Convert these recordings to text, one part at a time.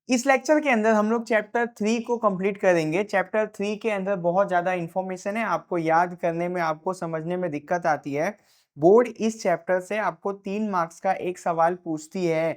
इस लेक्चर के अंदर हम लोग चैप्टर 3 को कंप्लीट करेंगे। चैप्टर 3 के अंदर बहुत ज़्यादा इंफॉर्मेशन है, आपको याद करने में, आपको समझने में दिक्कत आती है। बोर्ड इस चैप्टर से आपको 3 मार्क्स का एक सवाल पूछती है,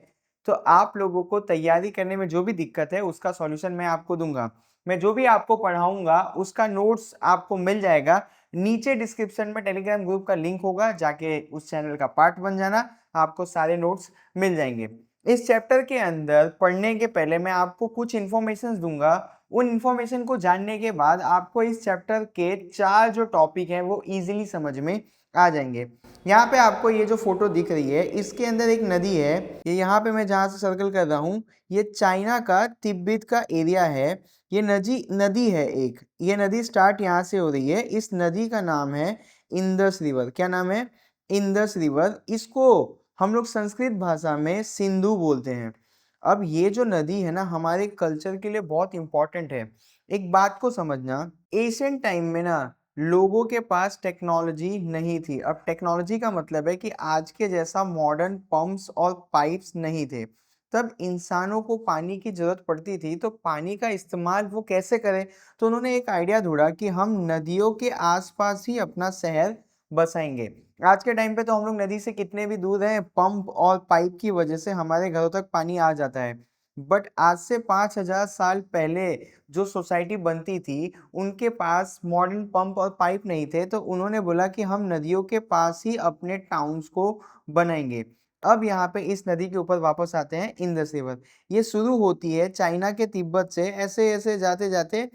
तो आप लोगों को तैयारी करने में जो भी दिक्कत है उसका सॉल्यूशन मैं आपको दूंगा। मैं जो भी आपको पढ़ाऊंगा उसका नोट्स आपको मिल जाएगा। नीचे डिस्क्रिप्शन में टेलीग्राम ग्रुप का लिंक होगा, जाके उस चैनल का पार्ट बन जाना, आपको सारे नोट्स मिल जाएंगे। इस चैप्टर के अंदर पढ़ने के पहले मैं आपको कुछ इन्फॉर्मेशन दूंगा। उन इन्फॉर्मेशन को जानने के बाद आपको इस चैप्टर के 4 जो टॉपिक हैं वो इजीली समझ में आ जाएंगे। यहाँ पे आपको ये जो फोटो दिख रही है, इसके अंदर एक नदी है। ये यहाँ पे मैं जहाँ से सर्कल कर रहा हूँ, ये चाइना का तिब्बत का एरिया है। ये नदी है एक, ये नदी स्टार्ट यहाँ से हो रही है। इस नदी का नाम है इंदस रिवर। क्या नाम है? Indus river. इसको हम लोग संस्कृत भाषा में सिंधु बोलते हैं। अब ये जो नदी है ना, हमारे कल्चर के लिए बहुत इंपॉर्टेंट है। एक बात को समझना, एशियंट टाइम में ना लोगों के पास टेक्नोलॉजी नहीं थी। अब टेक्नोलॉजी का मतलब है कि आज के जैसा मॉडर्न पंप्स और पाइप्स नहीं थे। तब इंसानों को पानी की जरूरत पड़ती थी, तो पानी का इस्तेमाल वो कैसे करें? तो उन्होंने एक आइडिया ढूंढा कि हम नदियों के आसपास ही अपना शहर बसाएंगे। आज के टाइम पे तो हम लोग नदी से कितने भी दूर हैं, पंप और पाइप की वजह से हमारे घरों तक पानी आ जाता है। बट आज से 5000 साल पहले जो सोसाइटी बनती थी, उनके पास मॉडर्न पंप और पाइप नहीं थे, तो उन्होंने बोला कि हम नदियों के पास ही अपने टाउन्स को बनाएंगे। अब यहाँ पे इस नदी के ऊपर वापस आते हैं, इंदस रिवर। ये शुरू होती है चाइना के तिब्बत से, ऐसे ऐसे जाते जाते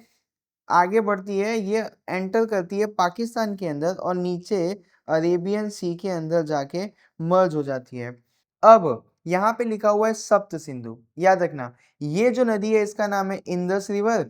आगे बढ़ती है। ये एंटर करती है पाकिस्तान के अंदर और नीचे अरेबियन सी के अंदर जाके मर्ज हो जाती है। अब यहाँ पे लिखा हुआ है सप्त सिंधु, याद रखना। ये जो नदी है इसका नाम है इंदस रिवर,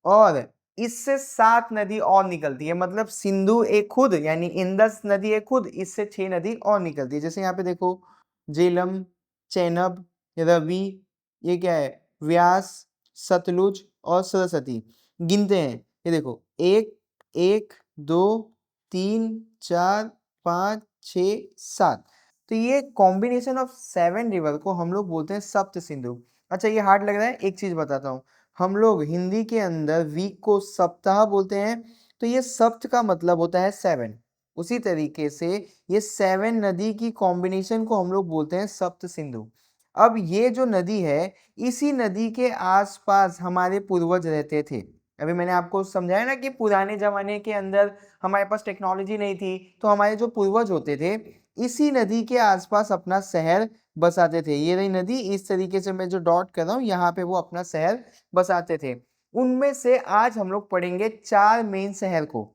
और इससे 7 नदी और निकलती है। मतलब सिंधु एक खुद, यानी इंदस नदी एक खुद, इससे 6 नदी और निकलती है। जैसे यहाँ पे देखो, झेलम, चेनाब, रवि, ये क्या है, व्यास, सतलुज और सरस्वती। गिनते हैं, ये देखो, 1 1 2 3 4 5 6 7। तो ये कॉम्बिनेशन ऑफ 7 रिवर को हम लोग बोलते हैं सप्त सिंधु। अच्छा, ये हार्ड लग रहा है, एक चीज बताता हूँ। हम लोग हिंदी के अंदर वीक को सप्ताह बोलते हैं, तो ये सप्त का मतलब होता है 7। उसी तरीके से ये 7 नदी की कॉम्बिनेशन को हम लोग बोलते हैं सप्त सिंधु। अब ये जो नदी है, इसी नदी के आसपास हमारे पूर्वज रहते थे। अभी मैंने आपको समझाया ना कि पुराने जमाने के अंदर हमारे पास टेक्नोलॉजी नहीं थी, तो हमारे जो पूर्वज होते थे इसी नदी के आसपास अपना शहर बसाते थे। ये रही नदी, इस तरीके से मैं जो डॉट कर रहा हूँ यहाँ पे वो अपना शहर बसाते थे। उनमें से आज हम लोग पढ़ेंगे 4 मेन शहर को।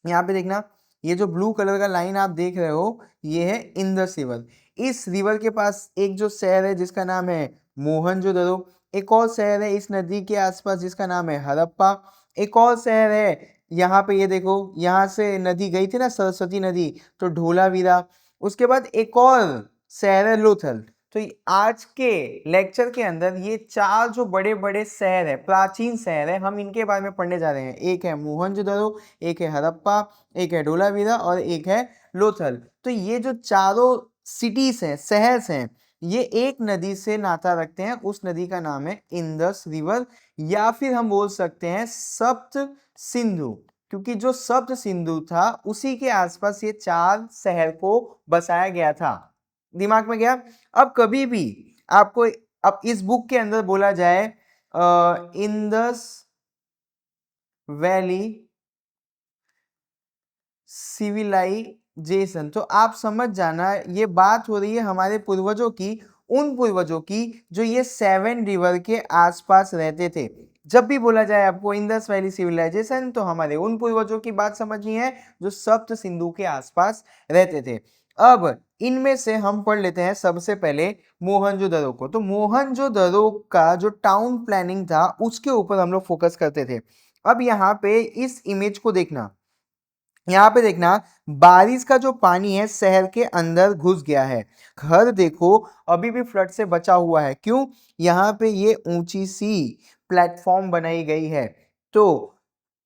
यहाँ पे देखना, ये जो ब्लू कलर का लाइन आप देख रहे हो, ये है इंदस रिवर। इस रिवर के पास एक जो शहर है जिसका नाम है मोहनजोदड़ो। एक और शहर है इस नदी के आसपास जिसका नाम है हड़प्पा। एक और शहर है, यहाँ पे ये देखो, यहाँ से नदी गई थी ना, सरस्वती नदी, तो धोलावीरा। उसके बाद एक और शहर है लोथल। तो आज के लेक्चर के अंदर ये 4 जो बड़े बड़े शहर है, प्राचीन शहर है, हम इनके बारे में पढ़ने जा रहे हैं। एक है मोहनजोदड़ो, एक है हड़प्पा, एक है धोलावीरा और एक है लोथल। तो ये जो चारों सिटीज हैं, शहर हैं, ये एक नदी से नाता रखते हैं। उस नदी का नाम है इंदस रिवर, या फिर हम बोल सकते हैं सप्त सिंधु, क्योंकि जो सप्त सिंधु था उसी के आसपास ये 4 शहर को बसाया गया था। दिमाग में गया? अब कभी भी आपको, अब इस बुक के अंदर बोला जाए इंदस वैली सिविलाइजेशन, तो आप समझ जाना ये बात हो रही है हमारे पूर्वजों की, उन पूर्वजों की जो ये 7 रिवर के आसपास रहते थे। जब भी बोला जाए आपको इंदस वैली सिविलाइजेशन, तो हमारे उन पूर्वजों की बात समझनी है जो सप्त सिंधु के आसपास रहते थे। अब इनमें से हम पढ़ लेते हैं सबसे पहले मोहनजोदड़ो को। तो मोहनजोदड़ो का जो टाउन प्लानिंग था उसके ऊपर हम लोग फोकस करते थे। अब यहाँ पे इस इमेज को देखना, यहाँ पे देखना, बारिश का जो पानी है शहर के अंदर घुस गया है। घर देखो अभी भी फ्लड से बचा हुआ है। क्यों? यहाँ पे ये ऊंची सी प्लेटफॉर्म बनाई गई है। तो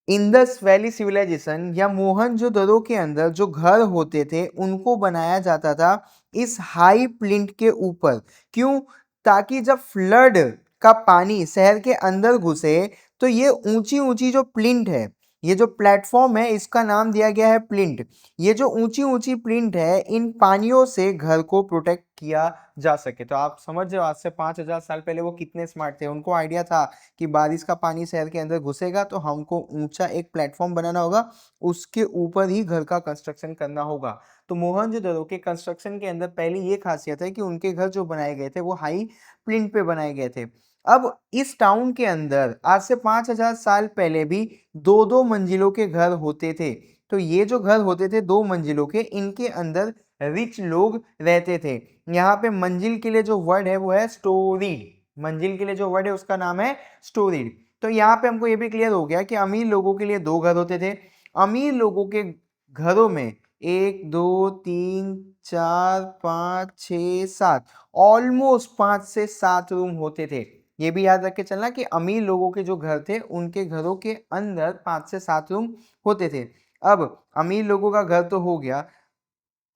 इंदस वैली सिविलाइजेशन या मोहनजोदड़ो के अंदर जो घर होते थे उनको बनाया जाता था इस हाई प्लिंथ के ऊपर। क्यों? ताकि जब फ्लड का पानी शहर के अंदर घुसे तो ये ऊंची ऊंची जो प्लिंथ है, ये जो प्लेटफॉर्म है, इसका नाम दिया गया है प्लिंथ। ये जो ऊंची ऊंची प्लिंथ है, इन पानियों से घर को प्रोटेक्ट किया जा सके। तो आप समझ रहे हो आज से 5000 साल पहले वो कितने स्मार्ट थे। उनको आइडिया था कि बारिश का पानी शहर के अंदर घुसेगा तो हमको ऊंचा एक प्लेटफॉर्म बनाना होगा, उसके ऊपर ही घर का कंस्ट्रक्शन करना होगा। तो मोहनजोदड़ो के कंस्ट्रक्शन के अंदर पहली ये खासियत है कि उनके घर जो बनाए गए थे वो हाई प्लिंथ पे बनाए गए थे। अब इस टाउन के अंदर आज से 5000 साल पहले भी दो दो मंजिलों के घर होते थे। तो ये जो घर होते थे 2 मंजिलों के, इनके अंदर रिच लोग रहते थे। यहाँ पे मंजिल के लिए जो वर्ड है वो है स्टोरीड। मंजिल के लिए जो वर्ड है उसका नाम है स्टोरीड। तो यहाँ पे हमको ये भी क्लियर हो गया कि अमीर लोगों के लिए 2 घर होते थे। अमीर लोगों के घरों में 1 2 3 4 5 6 7 ऑलमोस्ट 5 से 7 रूम होते थे। ये भी याद रख के चलना कि अमीर लोगों के जो घर थे उनके घरों के अंदर 5 से 7 रूम होते थे। अब अमीर लोगों का घर तो हो गया,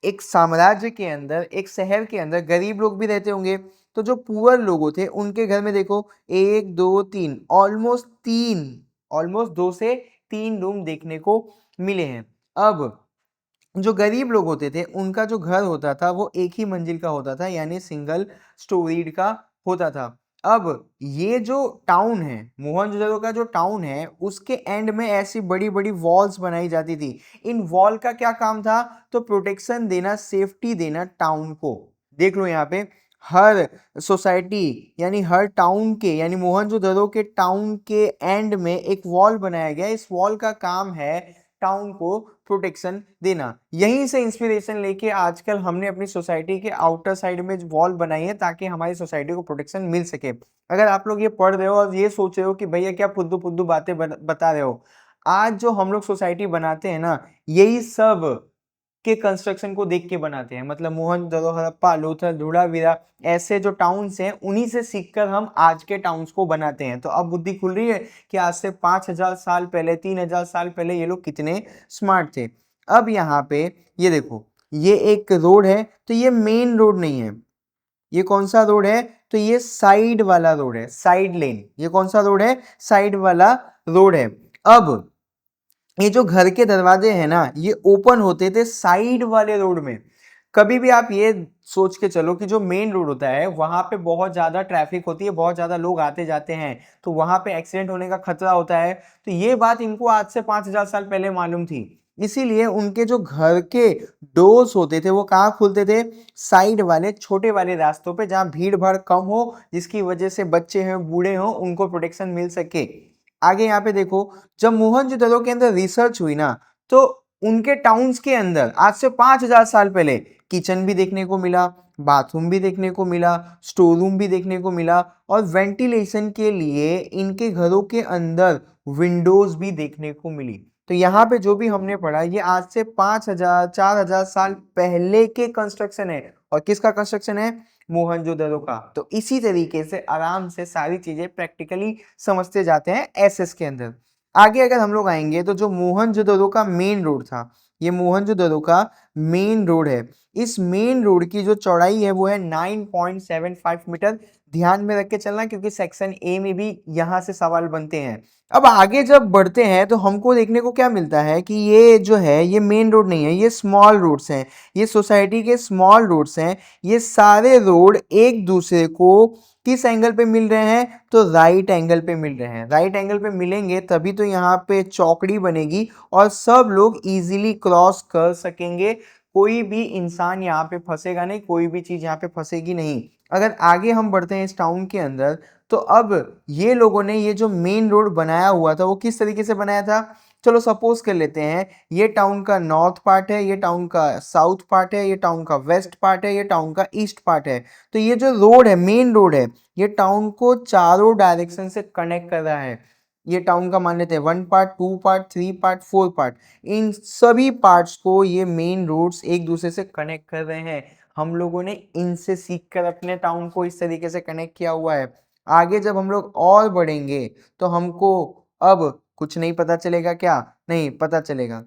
एक साम्राज्य के अंदर, एक शहर के अंदर गरीब लोग भी रहते होंगे। तो जो पुअर लोग थे उनके घर में देखो 1 2 3 ऑलमोस्ट 2 से 3 रूम देखने को मिले हैं। अब जो गरीब लोग होते थे उनका जो घर होता था वो एक ही मंजिल का होता था, यानी सिंगल स्टोरीड का होता था। अब ये जो टाउन है, मोहनजोदड़ो का जो टाउन है, उसके एंड में ऐसी बड़ी बड़ी वॉल्स बनाई जाती थी। इन वॉल का क्या काम था? तो प्रोटेक्शन देना, सेफ्टी देना टाउन को। देख लो यहाँ पे हर सोसाइटी यानी हर टाउन के, यानी मोहनजोदड़ो के टाउन के एंड में एक वॉल बनाया गया। इस वॉल का काम है टाउन को प्रोटेक्शन देना। यहीं से इंस्पिरेशन लेके आजकल हमने अपनी सोसाइटी के आउटर साइड में वॉल बनाई है ताकि हमारी सोसाइटी को प्रोटेक्शन मिल सके। अगर आप लोग ये पढ़ रहे हो और ये सोच रहे हो कि भैया क्या फुद्दू फुद्दू बातें बता रहे हो, आज जो हम लोग सोसाइटी बनाते हैं ना, यही सब के कंस्ट्रक्शन को देख के बनाते हैं। मतलब मोहनजोदड़ो, हड़प्पा, लोथल, धोलावीरा, ऐसे जो टाउन्स हैं उन्हीं से सीखकर हम आज के टाउन्स को बनाते हैं। तो अब बुद्धि खुल रही है कि आज से 5000 साल पहले, 3000 साल पहले ये लोग कितने स्मार्ट थे। अब यहाँ पे ये देखो, ये एक रोड है, तो ये मेन रोड नहीं है। ये कौन सा रोड है? तो ये साइड वाला रोड है, साइड लेन। ये कौन सा रोड है? साइड वाला रोड है। अब ये जो घर के दरवाजे हैं ना, ये ओपन होते थे साइड वाले रोड में। कभी भी आप ये सोच के चलो कि जो मेन रोड होता है वहां पे बहुत ज्यादा ट्रैफिक होती है, बहुत ज्यादा लोग आते जाते हैं, तो वहां पे एक्सीडेंट होने का खतरा होता है। तो ये बात इनको आज से 5000 साल पहले मालूम थी। इसीलिए उनके जो घर के डोर्स होते थे वो कहाँ खुलते थे? साइड वाले छोटे वाले रास्तों पे, जहाँ भीड़ भाड़ कम हो, जिसकी वजह से बच्चे हैं, बूढ़े हो, उनको प्रोटेक्शन मिल सके। आगे यहाँ पे देखो, जब मोहनजोदड़ो के अंदर रिसर्च हुई ना, तो उनके टाउन्स के अंदर आज से 5000 साल पहले किचन भी देखने को मिला, बाथरूम भी देखने को मिला, स्टोर रूम भी देखने को मिला, और वेंटिलेशन के लिए इनके घरों के अंदर विंडोज भी देखने को मिली। तो यहाँ पे जो भी हमने पढ़ा ये आज से 5000 4000 साल पहले के कंस्ट्रक्शन है। और किसका कंस्ट्रक्शन है? मोहनजोदड़ो का। तो इसी तरीके से आराम से सारी चीजें प्रैक्टिकली समझते जाते हैं एसएस के अंदर। आगे अगर हम लोग आएंगे तो जो मोहनजोदड़ो का मेन रोड था, ये मोहनजोदड़ो का मेन रोड है। इस मेन रोड की जो चौड़ाई है वो है 9.75 मीटर। ध्यान में रख के चलना क्योंकि सेक्शन ए में भी यहाँ से सवाल बनते हैं। अब आगे जब बढ़ते हैं तो हमको देखने को क्या मिलता है कि ये जो है ये मेन रोड नहीं है, ये स्मॉल रोड्स हैं, ये सोसाइटी के स्मॉल रोड्स हैं। ये सारे रोड एक दूसरे को किस एंगल पे मिल रहे हैं? तो राइट एंगल पे मिल रहे हैं। राइट एंगल पे मिलेंगे तभी तो यहाँ पे चौकड़ी बनेगी और सब लोग इजीली क्रॉस कर सकेंगे। कोई भी इंसान यहाँ पे फंसेगा नहीं, कोई भी चीज यहाँ पे फंसेगी नहीं। अगर आगे हम बढ़ते हैं इस टाउन के अंदर, तो अब ये लोगों ने ये जो मेन रोड बनाया हुआ था वो किस तरीके से बनाया था? चलो सपोज कर लेते हैं ये टाउन का नॉर्थ पार्ट है, ये टाउन का साउथ पार्ट है, ये टाउन का वेस्ट पार्ट है, ये टाउन का ईस्ट पार्ट है। तो ये जो रोड है, मेन रोड है, ये टाउन को चारों डायरेक्शन से कनेक्ट कर रहा है। ये टाउन का मान लेते हैं 1 पार्ट, 2 पार्ट, 3 पार्ट, 4 पार्ट। इन सभी पार्ट्स को ये मेन रोड्स एक दूसरे से कनेक्ट कर रहे हैं। हम लोगों ने इनसे सीखकर अपने टाउन को इस तरीके से कनेक्ट किया हुआ है। आगे जब हम लोग और बढ़ेंगे तो हमको अब कुछ नहीं पता चलेगा। क्या नहीं पता चलेगा?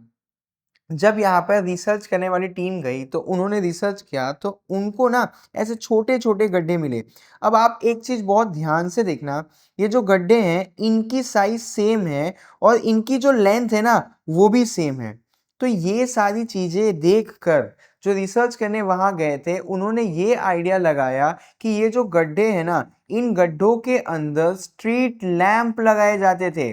जब यहाँ पर रिसर्च करने वाली टीम गई तो उन्होंने रिसर्च किया तो उनको ना ऐसे छोटे छोटे गड्ढे मिले। अब आप एक चीज बहुत ध्यान से देखना, ये जो गड्ढे हैं इनकी साइज सेम है और इनकी जो लेंथ है ना वो भी सेम है। तो ये सारी चीजें देखकर जो रिसर्च करने वहां गए थे उन्होंने ये आइडिया लगाया कि ये जो गड्ढे हैं ना इन गड्ढों के अंदर स्ट्रीट लैंप लगाए जाते थे।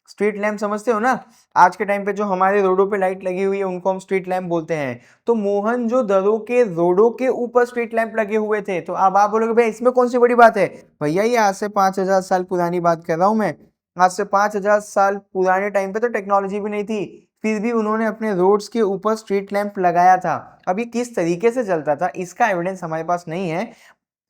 स्ट्रीट लैंप समझते हो ना, आज के टाइम पे जो हमारे रोडों पे लाइट लगी हुई है उनको हम स्ट्रीट लैंप बोलते हैं। तो मोहनजोदड़ो के रोडों के ऊपर स्ट्रीट लैंप लगे हुए थे। तो अब आप बोलोगे भाई इसमें कौन सी बड़ी बात है? भैया ये आज से 5,000 साल पुरानी बात कर रहा हूं मैं। आज से 5,000 साल पुराने टाइम पे तो टेक्नोलॉजी भी नहीं थी, फिर भी उन्होंने अपने रोड्स के ऊपर स्ट्रीट लैंप लगाया था। अब ये किस तरीके से चलता था इसका एविडेंस हमारे पास नहीं है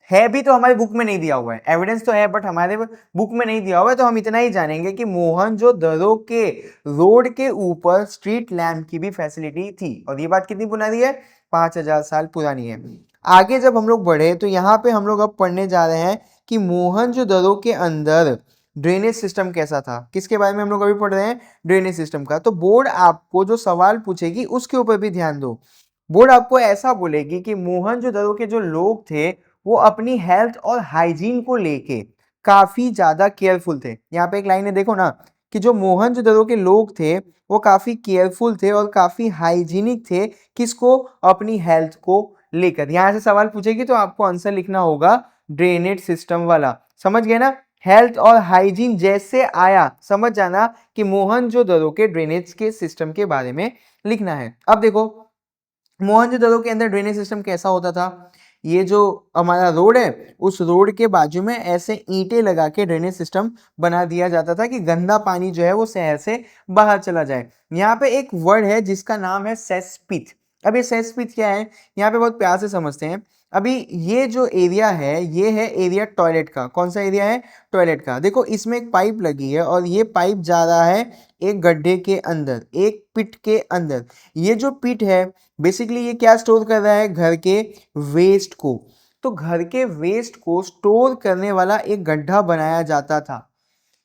भी तो हमारी बुक में नहीं दिया हुआ है। एविडेंस तो है बट हमारे बुक में नहीं दिया हुआ है। तो हम इतना ही जानेंगे कि मोहनजोदड़ो के रोड के ऊपर स्ट्रीट लैंप की भी फैसिलिटी थी और ये बात कितनी पुरानी है? 5,000 साल पुरानी है। आगे जब हम लोग बढ़े तो यहाँ पे हम लोग अब पढ़ने जा रहे हैं कि मोहनजोदड़ो के अंदर ड्रेनेज सिस्टम कैसा था। किसके बारे में हम लोग अभी पढ़ रहे हैं? ड्रेनेज सिस्टम का। तो बोर्ड आपको जो सवाल पूछेगी उसके ऊपर भी ध्यान दो। बोर्ड आपको ऐसा बोलेगी कि मोहनजोदड़ो के जो लोग थे वो अपनी हेल्थ और हाइजीन को लेके काफी ज्यादा केयरफुल थे। यहाँ पे एक लाइन है देखो ना कि जो मोहनजोदड़ो के लोग थे वो काफी केयरफुल थे और काफी हाइजीनिक थे। किसको? अपनी हेल्थ को लेकर। यहाँ से सवाल पूछेगी तो आपको आंसर लिखना होगा ड्रेनेज सिस्टम वाला। समझ गए ना? हेल्थ और हाइजीन जैसे आया समझ जाना कि मोहनजोदड़ो के ड्रेनेज के सिस्टम के बारे में लिखना है। अब देखो मोहनजोदड़ो के अंदर ड्रेनेज सिस्टम कैसा होता था। ये जो हमारा रोड है उस रोड के बाजू में ऐसे ईंटें लगा के ड्रेनेज सिस्टम बना दिया जाता था कि गंदा पानी जो है वो शहर से बाहर चला जाए। यहाँ पे एक वर्ड है जिसका नाम है सेस्पिथ। अब ये सेस्पिथ क्या है यहाँ पे बहुत प्यार से समझते हैं। अभी ये जो एरिया है ये है एरिया टॉयलेट का। कौन सा एरिया है? टॉयलेट का। देखो इसमें एक पाइप लगी है और ये पाइप जा रहा है एक गड्ढे के अंदर, एक पिट के अंदर। ये जो पिट है बेसिकली ये क्या स्टोर कर रहा है? घर के वेस्ट को। तो घर के वेस्ट को स्टोर करने वाला एक गड्ढा बनाया जाता था।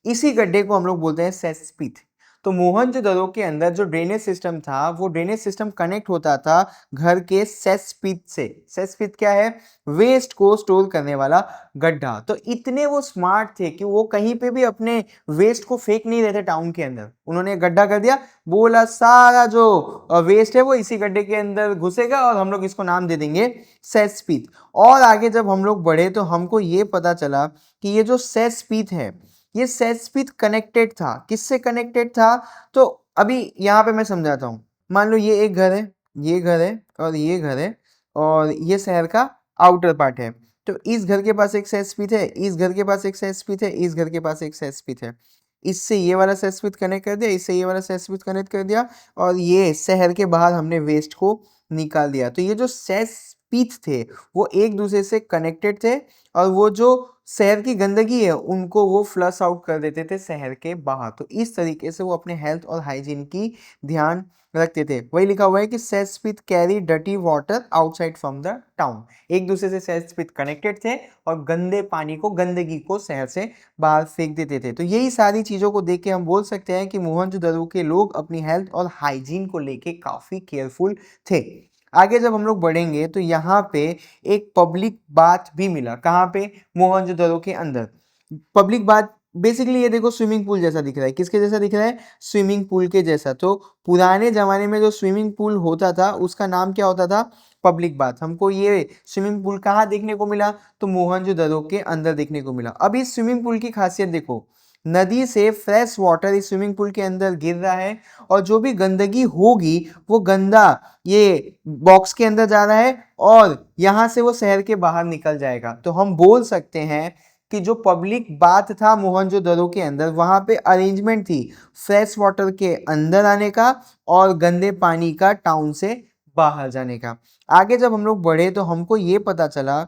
इसी गड्ढे को हम लोग बोलते हैं सेस्पिथ। तो मोहनजोदड़ो के अंदर जो ड्रेनेज सिस्टम था वो ड्रेनेज सिस्टम कनेक्ट होता था घर के सेस्पिथ से। सेस्पिथ क्या है? वेस्ट को स्टोर करने वाला गड्ढा। तो इतने वो स्मार्ट थे कि वो कहीं पे भी अपने वेस्ट को फेंक नहीं रहे थे टाउन के अंदर। उन्होंने एक गड्ढा कर दिया, बोला सारा जो वेस्ट है वो इसी गड्ढे के अंदर घुसेगा और हम लोग इसको नाम दे देंगे सेस्पिथ। और आगे जब हम लोग बढ़े तो हमको ये पता चला कि ये जो सेस्पिथ है ये सेस्पिथ कनेक्टेड था। किससे कनेक्टेड था? तो अभी यहाँ पे मैं समझाता हूँ। मान लो ये एक घर है, ये घर है और ये घर है और ये शहर का आउटर पार्ट है। तो इस घर के पास एक सेस्पिथ है, इस घर के पास एक सेस्पिथ है, इस घर के पास एक सेस्पिथ है। इससे ये वाला सेस्पिथ कनेक्ट कर दिया, इससे ये वाला सेस्पिथ कनेक्ट कर दिया और ये शहर के बाहर हमने वेस्ट को निकाल दिया। तो ये जो सेस्पिथ थे वो एक दूसरे से कनेक्टेड थे और वो जो शहर की गंदगी है उनको वो फ्लश आउट कर देते थे शहर के बाहर। तो इस तरीके से वो अपने हेल्थ और हाइजीन की ध्यान रखते थे। वही लिखा हुआ है कि cesspits carry dirty water outside from the town. एक दूसरे से सेस्पिथ कनेक्टेड थे और गंदे पानी को, गंदगी को शहर से बाहर फेंक देते थे। तो यही सारी चीजों को देख के हम बोल सकते हैं कि मोहनजोदड़ो के लोग अपनी हेल्थ और हाइजीन को लेके काफी केयरफुल थे। आगे जब हम लोग बढ़ेंगे तो यहाँ पे एक पब्लिक बाथ भी मिला। कहाँ पे? मोहनजोदड़ो के अंदर। पब्लिक बाथ बेसिकली ये देखो स्विमिंग पूल जैसा दिख रहा है। किसके जैसा दिख रहा है? स्विमिंग पूल के जैसा। तो पुराने जमाने में जो स्विमिंग पूल होता था उसका नाम क्या होता था? Public bath. हमको ये स्विमिंग पूल कहाँ देखने को मिला? तो मोहनजोदड़ो के अंदर देखने को मिला। अब इस स्विमिंग पूल की खासियत देखो, नदी से फ्रेश वाटर इस स्विमिंग पूल के अंदर गिर रहा है और जो भी गंदगी होगी वो गंदा ये बॉक्स के अंदर जा रहा है और यहाँ से वो शहर के बाहर निकल जाएगा। तो हम बोल सकते हैं कि जो पब्लिक बाथ था मोहनजोदड़ो के अंदर वहां पे अरेंजमेंट थी फ्रेश वाटर के अंदर आने का और गंदे पानी का टाउन से बाहर जाने का। आगे जब हम लोग बढ़े तो हमको ये पता चला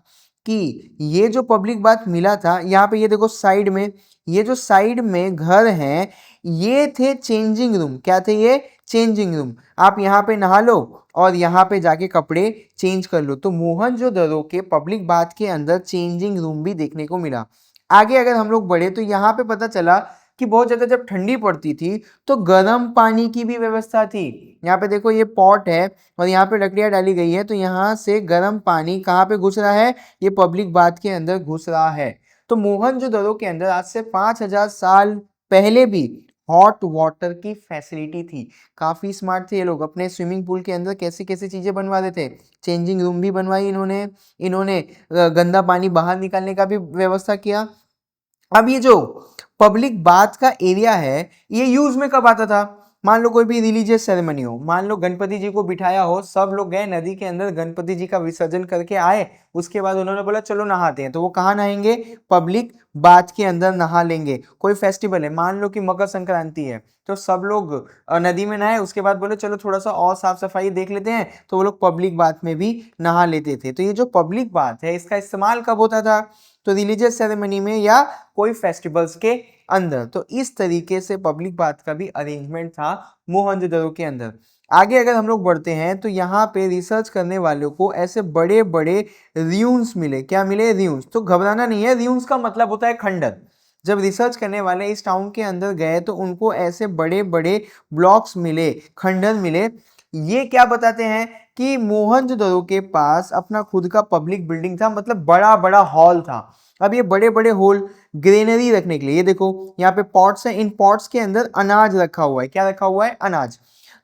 कि ये जो पब्लिक बाथ मिला था यहाँ पे ये देखो साइड में, ये जो साइड में घर हैं ये थे चेंजिंग रूम। क्या थे ये? Changing room. आप यहाँ पे नहा लो और यहाँ पे जाके कपड़े चेंज कर लो। तो मोहनजोदड़ो के पब्लिक बाथ के अंदर चेंजिंग रूम भी देखने को मिला। आगे अगर हम लोग बढ़े तो यहाँ पे पता चला कि बहुत ज्यादा जब ठंडी पड़ती थी तो गर्म पानी की भी व्यवस्था थी। यहाँ पे देखो ये पॉट है और यहाँ पे लकड़ियां डाली गई है, तो यहाँ से गर्म पानी कहाँ पे घुस रहा है, ये पब्लिक बाथ के अंदर घुस रहा है। तो मोहनजोदड़ो के अंदर आज से 5000 साल पहले भी हॉट वाटर की फैसिलिटी थी। काफी स्मार्ट थे ये लोग, अपने स्विमिंग पूल के अंदर कैसी कैसी चीजें बनवा रहे थे, चेंजिंग रूम भी बनवाई इन्होंने, इन्होंने गंदा पानी बाहर निकालने का भी व्यवस्था किया। अब ये जो पब्लिक बाथ का एरिया है ये यूज में कब आता था, मान लो कोई भी रिलीजियस सेरेमनी हो, मान लो गणपति जी को बिठाया हो, सब लोग गए नदी के अंदर गणपति जी का विसर्जन करके आए, उसके बाद उन्होंने बोला चलो नहाते हैं, तो वो कहाँ नहाएंगे, पब्लिक बाथ के अंदर नहा लेंगे। कोई फेस्टिवल है, मान लो कि मकर संक्रांति है, तो सब लोग नदी में नहाए, उसके बाद बोले चलो थोड़ा सा और साफ सफाई देख लेते हैं, तो वो लोग पब्लिक बाथ में भी नहा लेते थे। तो ये जो पब्लिक बाथ है इसका इस्तेमाल कब होता था, तो रिलीजियस सेरेमनी में या कोई फेस्टिवल्स के अंदर। तो इस तरीके से पब्लिक बाथ का भी अरेंजमेंट था मोहनजोदड़ो के अंदर। आगे अगर हम लोग बढ़ते हैं तो यहाँ पे रिसर्च करने वालों को ऐसे बड़े बड़े रियून्स मिले। क्या मिले, रियून्स। तो घबराना नहीं है, रियून्स का मतलब होता है खंडर। जब रिसर्च करने वाले इस टाउन के अंदर गए तो उनको ऐसे बड़े बड़े ब्लॉक्स मिले, खंडर मिले। ये क्या बताते हैं कि मोहनजोदड़ो के पास अपना खुद का पब्लिक बिल्डिंग था, मतलब बड़ा बड़ा हॉल था। अब ये बड़े बड़े हॉल ग्रेनरी रखने के लिए, ये देखो यहाँ पे पॉट्स हैं, इन पॉट्स के अंदर अनाज रखा हुआ है। क्या रखा हुआ है, अनाज।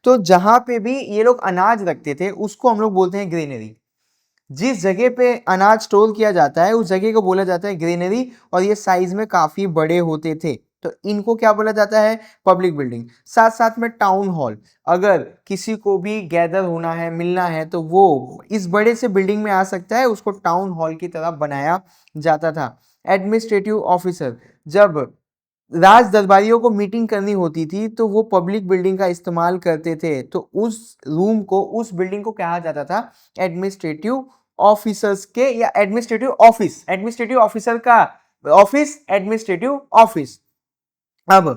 तो जहां पे भी ये लोग अनाज रखते थे उसको हम लोग बोलते हैं ग्रेनरी। जिस जगह पे अनाज स्टोर किया जाता है उस जगह को बोला जाता है ग्रेनरी, और ये साइज में काफी बड़े होते थे। तो इनको क्या बोला जाता है, पब्लिक बिल्डिंग। साथ साथ में टाउन हॉल, अगर किसी को भी गैदर होना है, मिलना है, तो वो इस बड़े से बिल्डिंग में आ सकता है, उसको टाउन हॉल की तरह बनाया जाता था। एडमिनिस्ट्रेटिव ऑफिसर, जब राज दरबारियों को मीटिंग करनी होती थी तो वो पब्लिक बिल्डिंग का इस्तेमाल करते थे, तो उस रूम को, उस बिल्डिंग को कहा जाता था एडमिनिस्ट्रेटिव ऑफिसर्स के, या एडमिनिस्ट्रेटिव ऑफिस, एडमिनिस्ट्रेटिव ऑफिसर का ऑफिस, एडमिनिस्ट्रेटिव ऑफिस। अब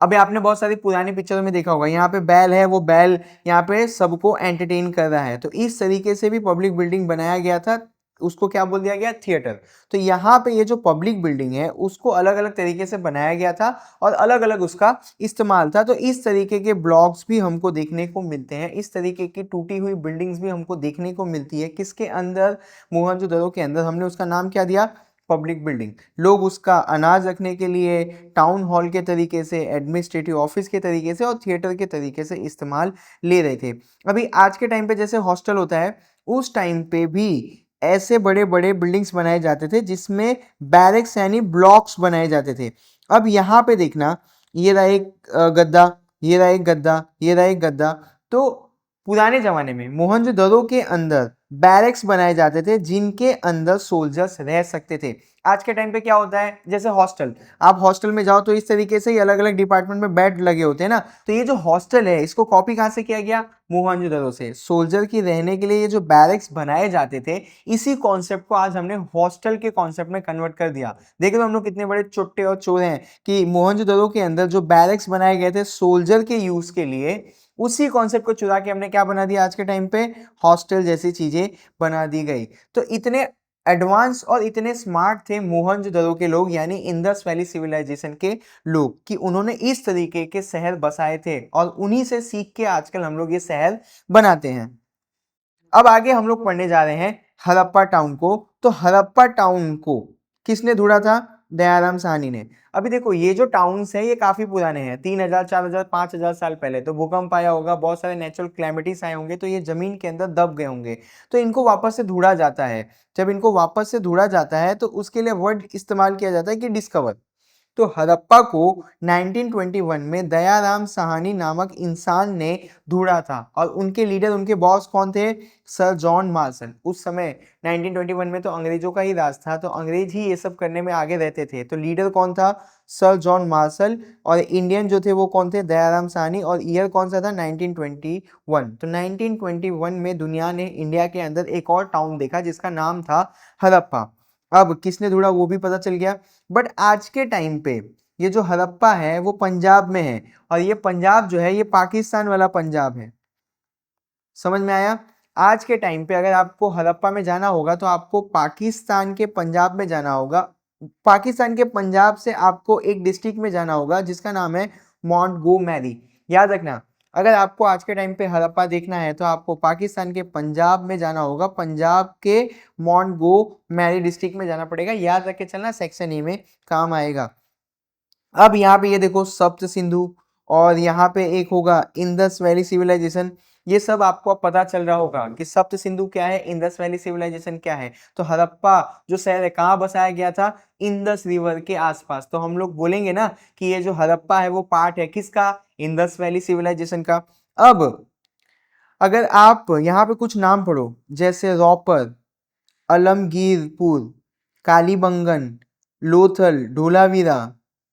अभी आपने बहुत सारी पुरानी पिक्चरों में देखा होगा, यहाँ पे बैल है, वो बैल यहाँ पे सबको एंटरटेन कर रहा है, तो इस तरीके से भी पब्लिक बिल्डिंग बनाया गया था, उसको क्या बोल दिया गया, थिएटर। तो यहाँ पे ये जो पब्लिक बिल्डिंग है उसको अलग अलग तरीके से बनाया गया था और अलग अलग उसका इस्तेमाल था। तो इस तरीके के ब्लॉक्स भी हमको देखने को मिलते हैं, इस तरीके की टूटी हुई बिल्डिंग्स भी हमको देखने को मिलती है। किसके अंदर, मोहनजोदड़ो के अंदर। हमने उसका नाम क्या दिया, पब्लिक बिल्डिंग। लोग उसका अनाज रखने के लिए टाउन हॉल के तरीके से, एडमिनिस्ट्रेटिव ऑफिस के तरीके से और थिएटर के तरीके से इस्तेमाल ले रहे थे। अभी आज के टाइम पे जैसे हॉस्टल होता है, उस टाइम पे भी ऐसे बड़े बड़े बिल्डिंग्स बनाए जाते थे जिसमें बैरक्स यानी ब्लॉक्स बनाए जाते थे। अब यहाँ पे देखना, ये रहा एक गद्दा, ये रहा एक गद्दा, ये रहा एक गद्दा। तो पुराने जमाने में मोहनजोदड़ो के अंदर बैरक्स बनाए जाते थे जिनके अंदर सोल्जर्स रह सकते थे। आज के टाइम पे क्या होता है, जैसे हॉस्टल, आप हॉस्टल में जाओ तो इस तरीके से ही अलग अलग डिपार्टमेंट में बेड लगे होते हैं ना, तो ये जो हॉस्टल है इसको कॉपी कहाँ से किया गया, मोहनजोदड़ो से। सोल्जर की रहने के लिए ये जो बैरक्स बनाए जाते थे, इसी कॉन्सेप्ट को आज हमने हॉस्टल के कॉन्सेप्ट में कन्वर्ट कर दिया। देखो हम लोग कितने बड़े चुट्टे और चोर हैं कि मोहनजोदड़ो के अंदर जो बैरक्स बनाए गए थे सोल्जर के यूज के लिए, उसी कॉन्सेप्ट को चुरा के हमने क्या बना दिया, आज के टाइम पे हॉस्टल जैसी चीजें बना दी गई। तो इतने एडवांस और इतने स्मार्ट थे मोहनजोदड़ो के लोग, यानी इंडस वैली सिविलाइजेशन के लोग, कि उन्होंने इस तरीके के शहर बसाए थे और उन्हीं से सीख के आजकल हम लोग ये शहर बनाते हैं। अब आगे हम लोग पढ़ने जा रहे हैं हड़प्पा टाउन को। तो हड़प्पा टाउन को किसने ढूंढा था, दयाराम साहनी ने। अभी देखो ये जो टाउन्स है ये काफी पुराने हैं, 3000 4000 5000 साल पहले तो भूकंप आया होगा, बहुत सारे नेचुरल क्लैमिटीज आए होंगे, तो ये जमीन के अंदर दब गए होंगे। तो इनको वापस से ढूंढा जाता है। जब इनको वापस से ढूंढा जाता है तो उसके लिए वर्ड इस्तेमाल किया जाता है कि डिस्कवर। तो हड़प्पा को 1921 में दयाराम साहनी नामक इंसान ने ढूंढा था, और उनके लीडर, उनके बॉस कौन थे, सर जॉन मार्शल। उस समय 1921 में तो अंग्रेजों का ही राज था, तो अंग्रेज ही ये सब करने में आगे रहते थे। तो लीडर कौन था, सर जॉन मार्शल, और इंडियन जो थे वो कौन थे, दयाराम साहनी। और ईयर कौन सा था, 1921। तो 1921 में दुनिया ने इंडिया के अंदर एक और टाउन देखा जिसका नाम था हड़प्पा। अब किसने ढूंढा वो भी पता चल गया। बट आज के टाइम पे ये जो हड़प्पा है वो पंजाब में है, और ये पंजाब जो है ये पाकिस्तान वाला पंजाब है। समझ में आया। आज के टाइम पे अगर आपको हड़प्पा में जाना होगा तो आपको पाकिस्तान के पंजाब में जाना होगा, पाकिस्तान के पंजाब से आपको एक डिस्ट्रिक्ट में जाना होगा जिसका नाम है मोंटगोमेरी। याद रखना, अगर आपको आज के टाइम पे हड़प्पा देखना है तो आपको पाकिस्तान के पंजाब में जाना होगा, पंजाब के मोंटगोमेरी डिस्ट्रिक्ट में जाना पड़ेगा। याद रख के चलना, सेक्शन ए में काम आएगा। अब यहाँ पे ये देखो सप्त सिंधु, और यहाँ पे एक होगा इंडस वैली सिविलाइजेशन। ये सब आपको अब पता चल रहा होगा कि सप्त सिंधु क्या है, इंडस वैली सिविलाइजेशन क्या है। तो हड़प्पा जो शहर है कहाँ बसाया गया था, इंडस रिवर के आसपास। तो हम लोग बोलेंगे ना कि ये जो हड़प्पा है वो पार्ट है किसका, इंडस वैली सिविलाइजेशन का। अब अगर आप यहाँ पे कुछ नाम पढ़ो, जैसे रोपर, अलमगीरपुर, कालीबंगन, लोथल, धोलावीरा,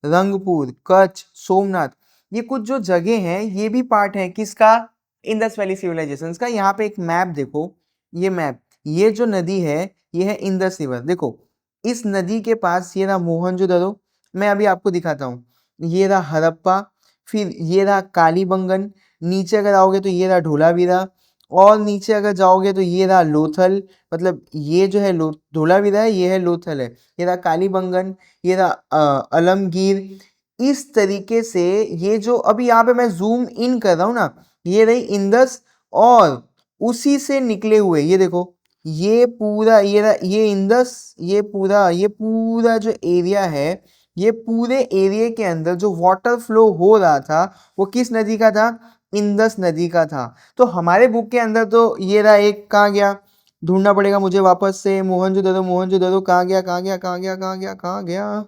रंगपुर, कच्छ, सोमनाथ, ये कुछ जो जगह हैं ये भी पार्ट है किसका, इंडस वैली सिविलाइजेशन का। यहाँ पे एक मैप देखो, ये मैप, ये जो नदी है ये है इंडस रिवर। देखो इस नदी के पास ये रहा मोहनजोदड़ो, मैं अभी आपको दिखाता हूँ, ये रहा हड़प्पा, फिर ये रहा कालीबंगन, नीचे अगर आओगे तो ये रहा धोलावीरा, और नीचे अगर जाओगे तो ये रहा लोथल, मतलब ये जो है धोलावीरा है, ये है लोथल है, ये रहा कालीबंगन, ये रहा अलमगीर। इस तरीके से ये जो अभी यहाँ पे मैं जूम इन कर रहा हूँ ना, ये रही इंडस, और उसी से निकले हुए ये देखो, ये पूरा ये इंडस, ये पूरा जो एरिया है, ये पूरे एरिया के अंदर जो वाटर फ्लो हो रहा था वो किस नदी का था, इंडस नदी का था। तो हमारे बुक के अंदर तो ये रहा एक, कहाँ गया, ढूंढना पड़ेगा मुझे वापस से, मोहनजोदड़ो, मोहनजोदड़ो कहाँ गया, कहाँ गया, कहाँ गया, कहाँ गया, कहाँ गया,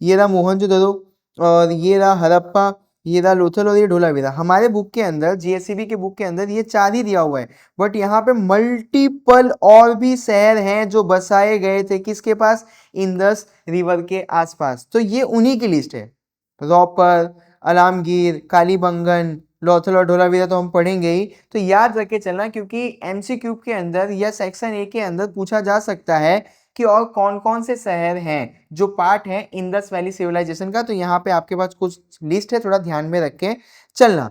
ये रहा मोहनजोदड़ो, और ये रहा हड़प्पा, ये रहा लोथल, और ये धोलावीरा। हमारे बुक के अंदर, जीएससीबी के बुक के अंदर ये 4 ही दिया हुआ है, बट यहाँ पे मल्टीपल और भी शहर हैं जो बसाए गए थे किसके पास, इंडस रिवर के आसपास। तो ये उन्हीं की लिस्ट है, रोपर, अलामगीर, कालीबंगन, लोथल और धोलावीरा तो हम पढ़ेंगे ही। तो याद रख के चलना, क्योंकि एमसीक्यू के अंदर या सेक्शन ए के अंदर पूछा जा सकता है कि और कौन कौन से शहर हैं जो पार्ट हैं इंडस वैली सिविलाइजेशन का। तो यहाँ पे आपके पास कुछ लिस्ट है, थोड़ा ध्यान में रख के चलना।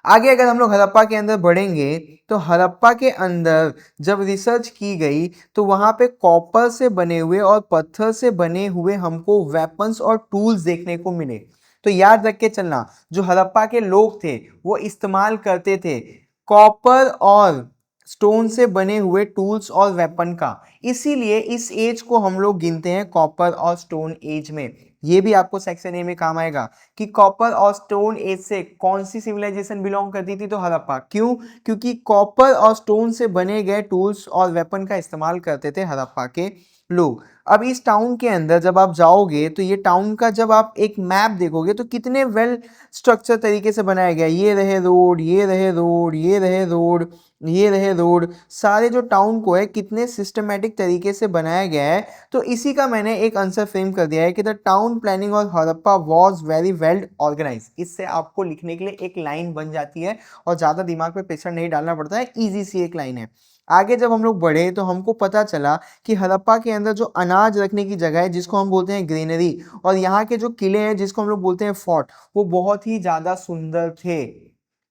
आगे अगर हम लोग हड़प्पा के अंदर बढ़ेंगे तो हड़प्पा के अंदर जब रिसर्च की गई तो वहां पे कॉपर से बने हुए और पत्थर से बने हुए हमको वेपन्स और टूल्स देखने को मिले। तो याद रख के चलना, जो हड़प्पा के लोग थे वो इस्तेमाल करते थे कॉपर और स्टोन से बने हुए टूल्स और वेपन का, इसीलिए इस एज को हम लोग गिनते हैं कॉपर और स्टोन एज में। ये भी आपको सेक्शन ए में काम आएगा कि कॉपर और स्टोन एज से कौन सी सिविलाइजेशन बिलोंग करती थी, तो हड़प्पा। क्यों, क्योंकि कॉपर और स्टोन से बने गए टूल्स और वेपन का इस्तेमाल करते थे हड़प्पा के लोग। अब इस टाउन के अंदर जब आप जाओगे तो ये टाउन का जब आप एक मैप देखोगे तो कितने वेल स्ट्रक्चर तरीके से बनाया गया, ये रहे रोड, ये रहे रोड, ये रहे रोड, ये रहे रोड, सारे जो टाउन को है कितने सिस्टमेटिक तरीके से बनाया गया है। तो इसी का मैंने एक आंसर फ्रेम कर दिया है कि the town planning of Harappa was very well organise. इससे आपको लिखने के लिए एक लाइन बन जाती है और ज़्यादा दिमाग पे प्रेशर नहीं डालना पड़ता है, ईजी सी एक लाइन है। आगे जब हम लोग बढ़े तो हमको पता चला कि हड़प्पा के अंदर जो अनाज रखने की जगह है जिसको हम बोलते हैं ग्रेनरी, और यहाँ के जो किले हैं जिसको हम लोग बोलते हैं फोर्ट, वो बहुत ही ज़्यादा सुंदर थे।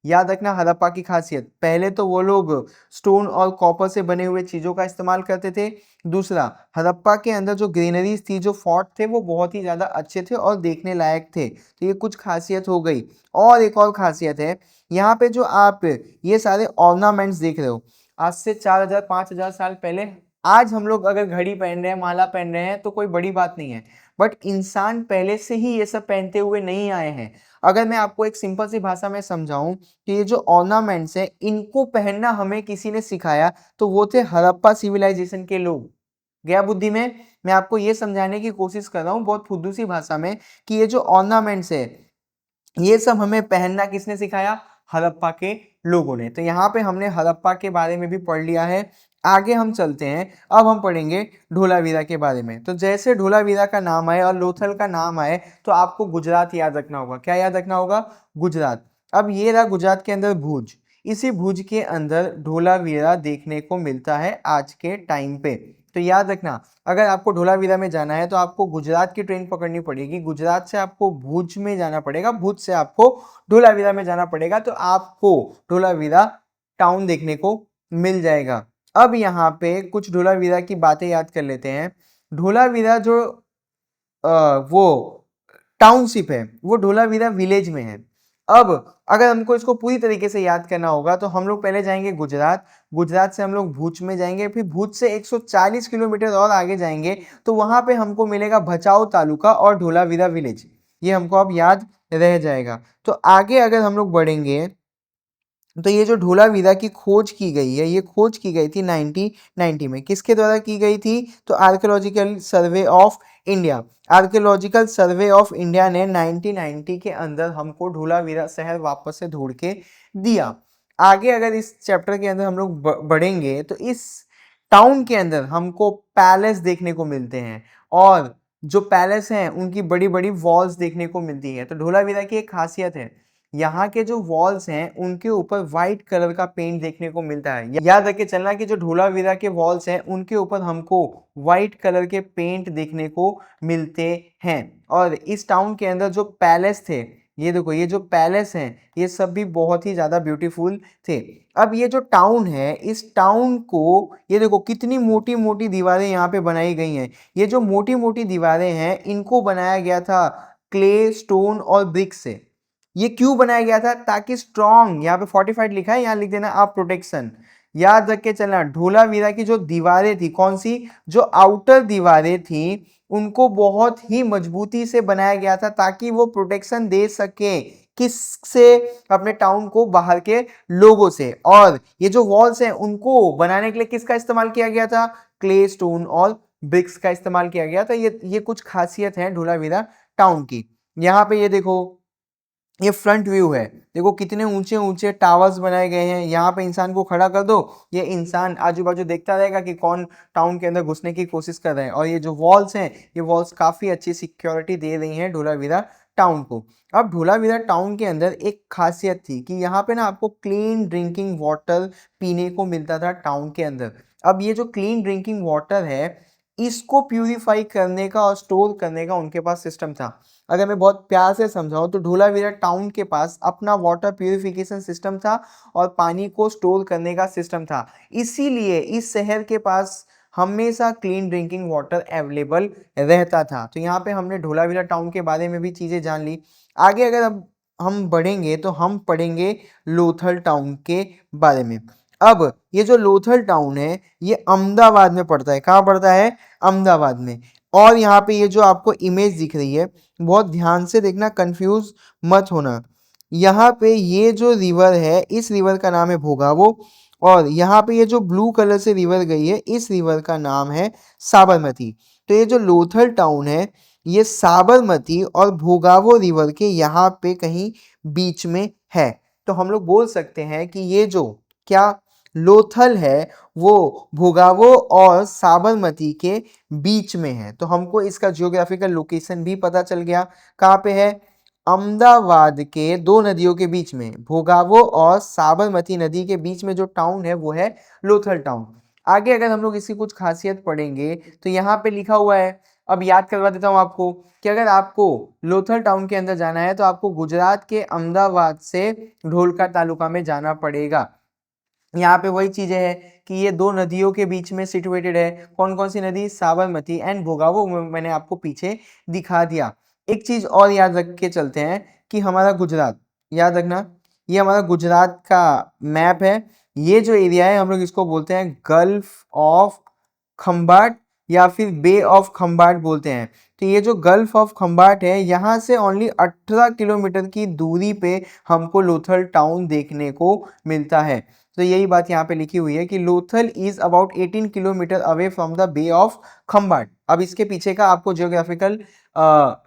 याद रखना हड़प्पा की खासियत, पहले तो वो लोग स्टोन और कॉपर से बने हुए चीज़ों का इस्तेमाल करते थे। दूसरा, हड़प्पा के अंदर जो ग्रेनरीज थी, जो फोर्ट थे, वो बहुत ही ज़्यादा अच्छे थे और देखने लायक थे। तो ये कुछ खासियत हो गई। और एक और खासियत है, यहाँ पे जो आप ये सारे ऑर्नामेंट्स देख रहे हो, आज से 4000 5000 साल पहले, आज हम लोग अगर घड़ी पहन रहे हैं, माला पहन रहे हैं तो कोई बड़ी बात नहीं है, बट इंसान पहले से ही ये सब पहनते हुए नहीं आए हैं। अगर मैं आपको एक सिंपल सी भाषा में समझाऊं कि ये जो ऑर्नामेंट्स हैं इनको पहनना हमें किसी ने सिखाया, तो वो थे हड़प्पा सिविलाइजेशन के लोग। गया बुद्धि में? मैं आपको ये समझाने की कोशिश कर रहा हूँ बहुत फुद्दू सी भाषा में कि ये जो ऑर्नामेंट्स है ये सब हमें पहनना किसने सिखाया, हड़प्पा के लोगों ने। तो यहाँ पे हमने हड़प्पा के बारे में भी पढ़ लिया है। आगे हम चलते हैं, अब हम पढ़ेंगे धोलावीरा के बारे में। तो जैसे धोलावीरा का नाम आए और लोथल का नाम आए तो आपको गुजरात याद रखना होगा। क्या याद रखना होगा? गुजरात। अब ये रहा गुजरात के अंदर भुज, इसी भुज के अंदर धोलावीरा देखने को मिलता है आज के टाइम पे। तो याद रखना, अगर आपको धोलावीरा में जाना है तो आपको गुजरात की ट्रेन पकड़नी पड़ेगी, गुजरात से आपको भुज में जाना पड़ेगा, भुज से आपको धोलावीरा में जाना पड़ेगा, तो आपको धोलावीरा टाउन देखने को मिल जाएगा। अब यहाँ पे कुछ धोलावीरा की बातें याद कर लेते हैं। धोलावीरा जो वो टाउनशिप है वो धोलावीरा विलेज में है। अब अगर हमको इसको पूरी तरीके से याद करना होगा तो हम लोग पहले जाएंगे गुजरात, गुजरात से हम लोग भुज में जाएंगे, फिर भुज से 140 किलोमीटर और आगे जाएंगे तो वहां पे हमको मिलेगा भचाऊ तालुका और धोलावीरा विलेज। ये हमको अब याद रह जाएगा। तो आगे अगर हम लोग बढ़ेंगे तो ये जो धोलावीरा की खोज की गई है, ये खोज की गई थी 1990 में। किसके द्वारा की गई थी? तो archaeological survey of India, archaeological survey of India ने 1990 के अंदर हमको धोलावीरा शहर वापस से ढूंढ के दिया। आगे अगर इस चैप्टर के अंदर हम लोग बढ़ेंगे तो इस टाउन के अंदर हमको पैलेस देखने को मिलते हैं और जो पैलेस हैं उनकी बड़ी बड़ी वॉल्स देखने को मिलती है। तो धोलावीरा की एक खासियत है, यहाँ के जो वॉल्स हैं उनके ऊपर व्हाइट कलर का पेंट देखने को मिलता है। याद रख के चलना कि जो धोलावीरा के वॉल्स हैं उनके ऊपर हमको व्हाइट कलर के पेंट देखने को मिलते हैं। और इस टाउन के अंदर जो पैलेस थे, ये देखो ये जो पैलेस हैं ये सब भी बहुत ही ज्यादा ब्यूटीफुल थे। अब ये जो टाउन है, इस टाउन को ये देखो कितनी मोटी मोटी दीवारें यहाँ पे बनाई गई हैं। ये जो मोटी मोटी दीवारें हैं इनको बनाया गया था क्ले, स्टोन और ब्रिक से। ये क्यों बनाया गया था? ताकि स्ट्रॉन्ग, यहाँ पे फोर्टिफाइड लिखा है, यहाँ लिख देना आप प्रोटेक्शन। याद रख के चलना, धोलावीरा की जो दीवारें थी, कौन सी? जो आउटर दीवारें थी उनको बहुत ही मजबूती से बनाया गया था ताकि वो प्रोटेक्शन दे सके किससे? अपने टाउन को बाहर के लोगों से। और ये जो वॉल्स हैं उनको बनाने के लिए किसका इस्तेमाल किया गया था? क्ले, स्टोन और ब्रिक्स का इस्तेमाल किया गया था। ये कुछ खासियत है धोलावीरा टाउन की। यहाँ पे ये देखो, ये फ्रंट व्यू है, देखो कितने ऊंचे ऊंचे टावर्स बनाए गए हैं। यहाँ पे इंसान को खड़ा कर दो, ये इंसान आजू बाजू देखता रहेगा कि कौन टाउन के अंदर घुसने की कोशिश कर रहा है। और ये जो वॉल्स हैं, ये वॉल्स काफी अच्छी सिक्योरिटी दे रही हैं धोलावीरा टाउन को। अब धोलावीरा टाउन के अंदर एक खासियत थी कि यहाँ पे ना आपको क्लीन ड्रिंकिंग वाटर पीने को मिलता था टाउन के अंदर। अब ये जो क्लीन ड्रिंकिंग वाटर है इसको प्यूरिफाई करने का और स्टोर करने का उनके पास सिस्टम था। अगर मैं बहुत प्यार से समझाऊं तो धोलावीरा टाउन के पास अपना वाटर प्यूरिफिकेशन सिस्टम था और पानी को स्टोर करने का सिस्टम था। इसीलिए इस शहर के पास हमेशा क्लीन ड्रिंकिंग वाटर अवेलेबल रहता था। तो यहाँ पे हमने धोलावीरा टाउन के बारे में भी चीज़ें जान ली। आगे अगर अब हम बढ़ेंगे तो हम पढ़ेंगे लोथल टाउन के बारे में। अब ये जो लोथल टाउन है ये अहमदाबाद में पड़ता है। कहाँ पड़ता है? अहमदाबाद में। और यहाँ पे ये जो आपको इमेज दिख रही है, बहुत ध्यान से देखना, कंफ्यूज मत होना। यहाँ पे ये जो रिवर है इस रिवर का नाम है भोगावो, और यहाँ पे ये जो ब्लू कलर से रिवर गई है इस रिवर का नाम है साबरमती। तो ये जो लोथल टाउन है ये साबरमती और भोगावो रिवर के यहाँ पे कहीं बीच में है। तो हम लोग बोल सकते हैं कि ये जो क्या लोथल है वो भोगावो और साबरमती के बीच में है। तो हमको इसका जियोग्राफिकल लोकेशन भी पता चल गया। कहाँ पे है? अहमदाबाद के दो नदियों के बीच में, भोगावो और साबरमती नदी के बीच में जो टाउन है वो है लोथल टाउन। आगे अगर हम लोग इसकी कुछ खासियत पढ़ेंगे तो यहाँ पे लिखा हुआ है, अब याद करवा देता हूँ आपको, कि अगर आपको लोथल टाउन के अंदर जाना है तो आपको गुजरात के अहमदाबाद से ढोलका तालुका में जाना पड़ेगा। यहाँ पे वही चीजें है कि ये दो नदियों के बीच में सिचुएटेड है। कौन कौन सी नदी? साबरमती एंड भोगावो, मैंने आपको पीछे दिखा दिया। एक चीज और याद रख के चलते हैं कि हमारा गुजरात, याद रखना, ये हमारा गुजरात का मैप है। ये जो एरिया है हम लोग इसको बोलते हैं गल्फ ऑफ खम्बाट या फिर बे ऑफ खम्बाट बोलते हैं। तो ये जो गल्फ ऑफ खम्बाट है यहाँ से ओनली 18 किलोमीटर की दूरी पे हमको लोथल टाउन देखने को मिलता है। तो यही बात यहाँ पे लिखी हुई है कि Lothal is about 18 kilometre away from the bay of Khambhat. अब इसके पीछे का आपको जियोग्राफिकल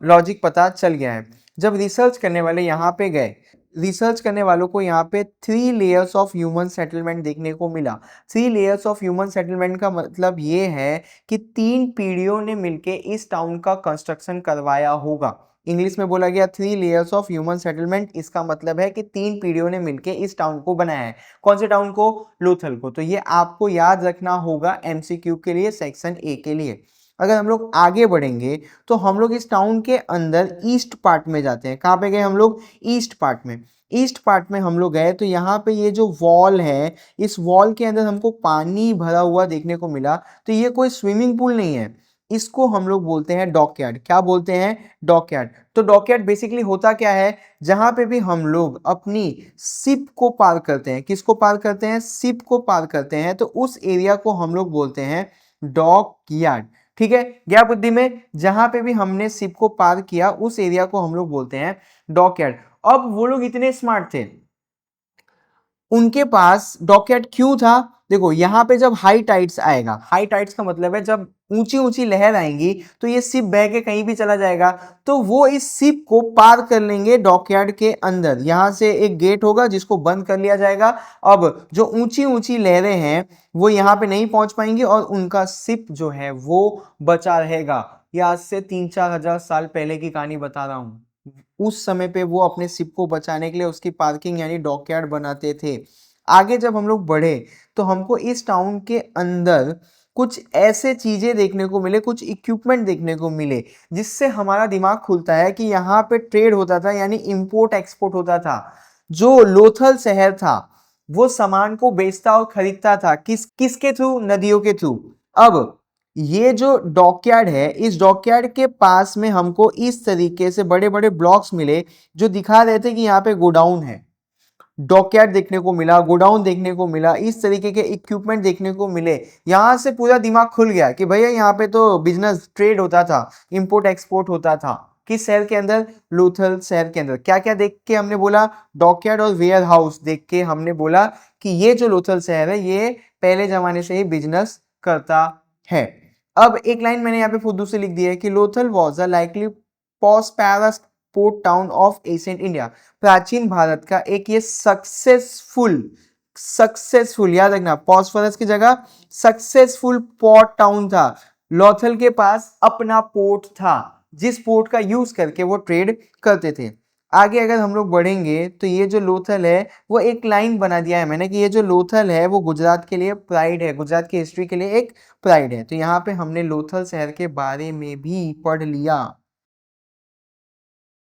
लॉजिक पता चल गया है। जब रिसर्च करने वाले यहाँ पे गए, रिसर्च करने वालों को यहाँ पे 3 लेयर्स ऑफ ह्यूमन सेटलमेंट देखने को मिला। 3 लेयर्स ऑफ ह्यूमन सेटलमेंट का मतलब ये है कि 3 पीढ़ियों ने मिलके इस टाउन का कंस्ट्रक्शन करवाया होगा। इंग्लिश में बोला गया 3 लेयर्स ऑफ ह्यूमन सेटलमेंट, इसका मतलब है कि 3 पीढ़ियों ने मिलके इस टाउन को बनाया है। कौन से टाउन को? लोथल को। तो ये आपको याद रखना होगा एमसीक्यू के लिए, सेक्शन ए के लिए। अगर हम लोग आगे बढ़ेंगे तो हम लोग इस टाउन के अंदर ईस्ट पार्ट में जाते हैं। कहाँ पे गए हम लोग? ईस्ट पार्ट में। ईस्ट पार्ट में हम लोग गए तो यहाँ पे ये जो वॉल है, इस वॉल के अंदर हमको पानी भरा हुआ देखने को मिला। तो ये कोई स्विमिंग पूल नहीं है, इसको हम लोग बोलते हैं डॉकयार्ड। क्या बोलते हैं? डॉकयार्ड। तो डॉकयार्ड बेसिकली होता क्या है? जहां पे भी हम लोग अपनी शिप को पार करते हैं, किसको पार करते हैं? शिप को पार करते हैं, तो उस एरिया को हम लोग बोलते हैं डॉकयार्ड। ठीक है, गया बुद्धि में? जहां पे भी हमने शिप को पार किया उस एरिया को हम लोग बोलते हैं डॉकयार्ड। अब वो लोग इतने स्मार्ट थे, उनके पास डॉकयार्ड क्यों था? देखो यहाँ पे जब हाई टाइड्स आएगा, हाई टाइड्स का मतलब है जब ऊंची ऊंची लहर आएंगी तो ये शिप बह के कहीं भी चला जाएगा, तो वो इस शिप को पार कर लेंगे डॉकयार्ड के अंदर। यहाँ से एक गेट होगा जिसको बंद कर लिया जाएगा। अब जो ऊंची ऊंची लहरें हैं वो यहाँ पे नहीं पहुंच पाएंगी और उनका शिप जो है वो बचा रहेगा। ये आज से 3-4 हजार साल पहले की कहानी बता रहा हूँ। उस समय पे वो अपने शिप को बचाने के लिए उसकी पार्किंग यानी डॉकयार्ड बनाते थे। आगे जब हम लोग बढ़े तो हमको इस टाउन के अंदर कुछ ऐसे चीजें देखने को मिले, कुछ इक्विपमेंट देखने को मिले, जिससे हमारा दिमाग खुलता है कि यहाँ पे ट्रेड होता था, यानी इंपोर्ट एक्सपोर्ट होता था। जो लोथल शहर था वो सामान को बेचता और खरीदता था, किसके थ्रू? नदियों के थ्रू। अब ये जो डॉकयार्ड है, इस डॉकयार्ड के पास में हमको इस तरीके से बड़े बड़े ब्लॉक्स मिले जो दिखा रहे थे कि यहाँ पे गोडाउन है। डॉकयार्ड देखने को मिला, गोडाउन देखने को मिला, इस तरीके के इक्विपमेंट देखने को मिले। यहां से पूरा दिमाग खुल गया कि भैया यहाँ पे तो बिजनेस ट्रेड होता था, इंपोर्ट एक्सपोर्ट होता था। किस शहर के अंदर? लोथल शहर के अंदर। क्या क्या देख के हमने बोला? डॉकयार्ड और वेयर हाउस देख के हमने बोला कि ये जो लोथल शहर है ये पहले जमाने से ही बिजनेस करता है। अब एक लाइन मैंने यहाँ पे फुद्दू से लिख दी है कि Lothal was a likely prosperous port town of ancient India. प्राचीन भारत का एक ये सक्सेसफुल याद रखना, पॉस्फोरस की जगह सक्सेसफुल पोर्ट टाउन था। लोथल के पास अपना पोर्ट था जिस पोर्ट का यूज करके वो ट्रेड करते थे। आगे अगर हम लोग बढ़ेंगे तो ये जो लोथल है वो एक लाइन बना दिया है मैंने कि ये जो लोथल है वो गुजरात के लिए प्राइड है, गुजरात की हिस्ट्री के लिए एक प्राइड है। तो यहाँ पे हमने लोथल शहर के बारे में भी पढ़ लिया।